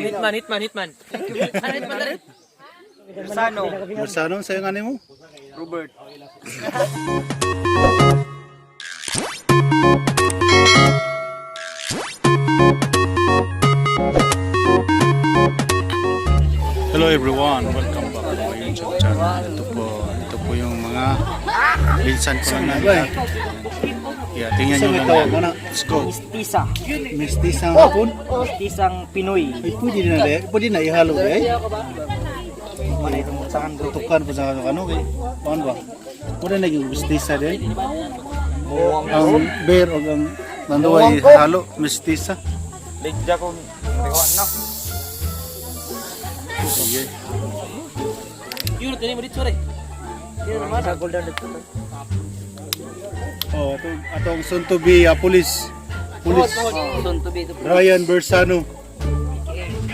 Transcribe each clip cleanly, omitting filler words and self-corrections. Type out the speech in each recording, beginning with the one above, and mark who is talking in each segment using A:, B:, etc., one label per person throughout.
A: Hitman. Ano hitman na rin?
B: Bersano sa'yo nga mo?
C: Robert.
B: Hello everyone, welcome back to my YouTube channel. Ito po yung mga minsan ko lang natin. Yeah, tingnan nyo lang. Let's go.
C: Mistisa.
B: Mistisang hapon?
C: Mistisang Pinoy.
B: Ay, pwede na ihalo eh.
C: Mana itong usahan bro.
B: Tukan po sa ano kay. Paano ba? Pwede na yung mistisa din. Ang bear o ang nanduay halo, mistisa.
C: Ligja ko rewan na.
B: Sige.
A: Yun, tini mo dito rin.
C: Yun naman sa golden dito.
B: Oh, atong soon to be police. Police.
C: Soon to be ito.
B: Ryan Bersano.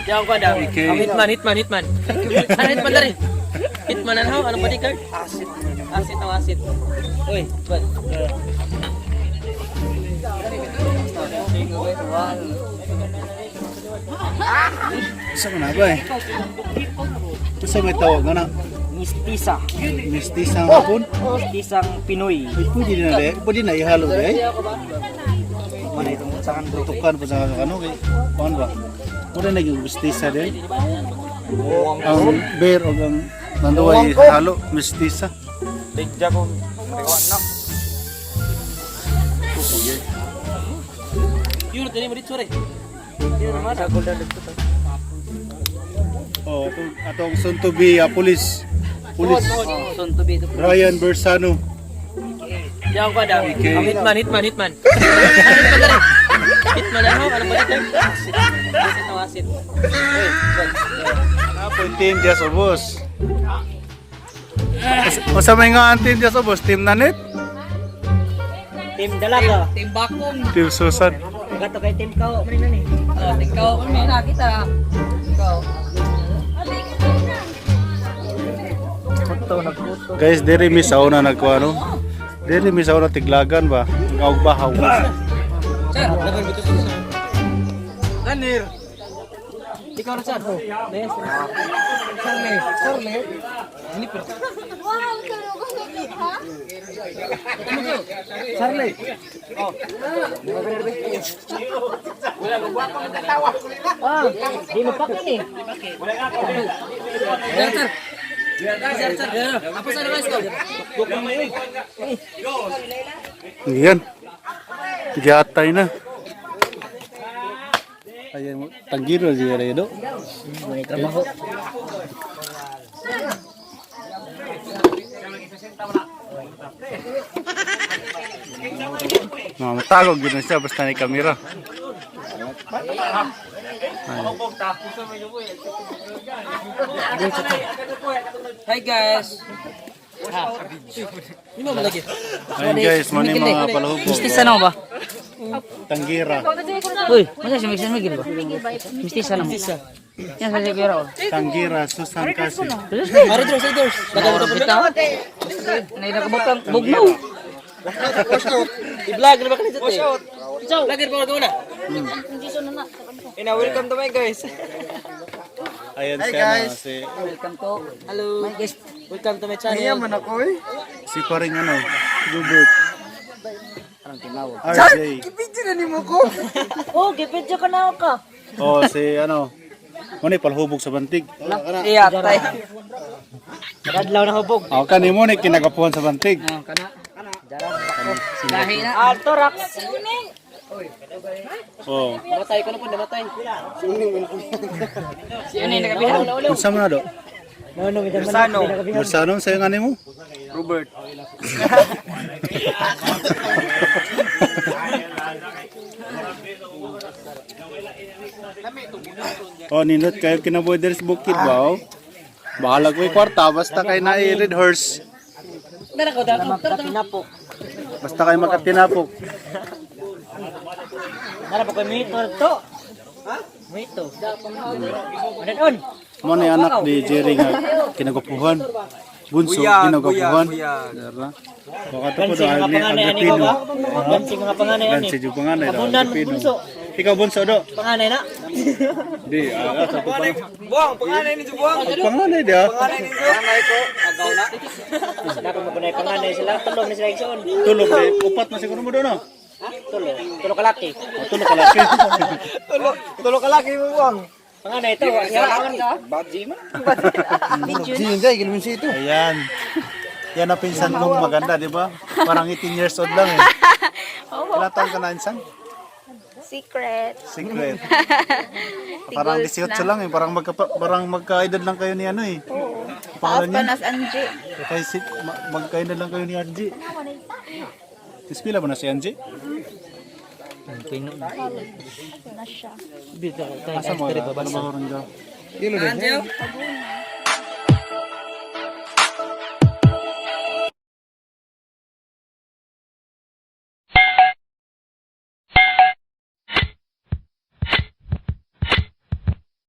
A: Diyan ko daw.
B: Okay.
A: Ang hitman. Ano hitman na rin? Hitman na ho? Anong bodyguard? Asit. Asit. Uy, bad.
B: Isa ka na ba eh? Isa may tawag na na.
C: Mistisa.
B: Mistisang hapon?
C: Mistisang Pinoy.
B: Ay, pwede na ihalo eh.
C: Mana itong usahan bro.
B: Tukan po sa ano kay. Paano ba? Pwede na yung mistisa din. Ang bear o ang nanduay halo, mistisa.
C: Ligja ko rewan na.
B: Sige.
A: Yun, tini mo dito rin.
C: Yun naman sa golden dito.
B: Oh, atong soon to be police. Police.
C: Soon to be ito.
B: Ryan Bersano.
A: Diyan ko daw.
B: Okay.
A: Ang hitman. Ano hitman na rin? Hitman na ho? Anong bodyguard? Asit. Uy, bad.
B: Apon team dia sa boss. Masa may nga ang team dia sa boss, team Nanit,
C: Team Dalaga.
A: Team Bakong.
B: team Susan.
C: Gato kay team Kao. Manin ni.
A: Ikaw, may nakita. Ikaw.
C: Puto nagputo.
B: Guys, diri mi sa una nagkuano. Diri mi sa una tiglagan ba? Ngawg bahaw.
A: Sir, lagan dito sa. Ganir. Ikaw na sir. Yes. Sorry. Ini per.
C: Charlie.
A: Oh.
C: Di mo pakai ni.
A: Sir. Apa sa guys ko?
B: Yan. Gatay na. Ayan mo, tanggiro siya rin, no?
C: May trabaho.
B: Matagog yun siya, basta may kamera.
A: Hi guys. Ini mo lagi.
B: Ayun guys, mani mga palahubog.
C: Mistisa na ba?
B: Tanggira.
C: Uy, masa siya mistisa mo ba? Mistisa na. Yan sa siguro.
B: Tanggira, Susan kasi.
A: Mari terus. Laga mo kita.
C: Nay nakabutang bugnaw.
A: I-vlog na ba kanito? Lagi pa ko na.
C: Welcome to my guys.
B: Ayan siya na, si
C: Welcome to.
A: Hello.
C: My guys.
A: Welcome to my channel.
B: si paring ano, Gilbert.
C: Parang tinawag.
B: RJ.
C: Oh, gipidyo ka na ka.
B: Oh, si ano, mani palahubog sa bantig.
C: Iya, tay. Kadlaw na hubog.
B: Oh, kani mo ni kinagapuhan sa bantig.
C: Kana. Lahi na. Altorax.
B: Oh,
A: Namatay ko na po, namatay.
C: Si ano yung nakabihan?
B: unsa man na do?
C: Bersano.
B: Bersano sa'yo nga mo?
C: Robert.
B: Oh, nindot kayo kinabuhi diri sa bukid ba? Oh? Bahala ko kwarta basta kay na red horse.
A: Dara ko daw.
C: Pinapo.
B: Basta kay makatinapok.
C: Dara pa ko mito to. Ha? Mito. Ano on?
B: Mo ni anak ni Jerry nga kinagapuhan. Bunso kinagapuhan. Dara. Baka to ko
C: Gansing
B: dahil
C: mga
B: ni
C: panganay ani
B: Agapino.
C: ba? Gansing mga panganay ani.
B: Gansing yung panganay dahil
C: Abundan
B: Agapino.
C: bunso.
B: Ikaw bunso do.
A: Panganay na.
B: Di, sa po pang.
D: Buang, panganay ni Buang.
B: Panganay dia.
D: Panganay ni Panganay ko. Agaw na.
A: Sila ko magunay panganay sila. Tulog na sila igsoon.
B: Tulog di. Upat na siguro mo do no.
A: Tulog. Tulog kalaki.
B: Tulog ka laki.
D: Tulo ka laki mo Buang.
A: Panganay ito. Yaman ka.
D: Badji man.
B: Ayan. Yan ang pinsan kong maganda, di ba? Parang 18 years old lang eh. Ilang taon ka na, insan?
E: Secret.
B: Secret. Parang 18 lang eh. Parang magka-edad lang kayo ni ano eh. Pangalan niya?
E: Panas Angie.
B: Kaya magka-edad lang kayo ni Angie. Ispila ba na si Angie?
E: Na siya.
C: Bita,
B: Asa mo? Ano ba rin daw?
D: Anjo?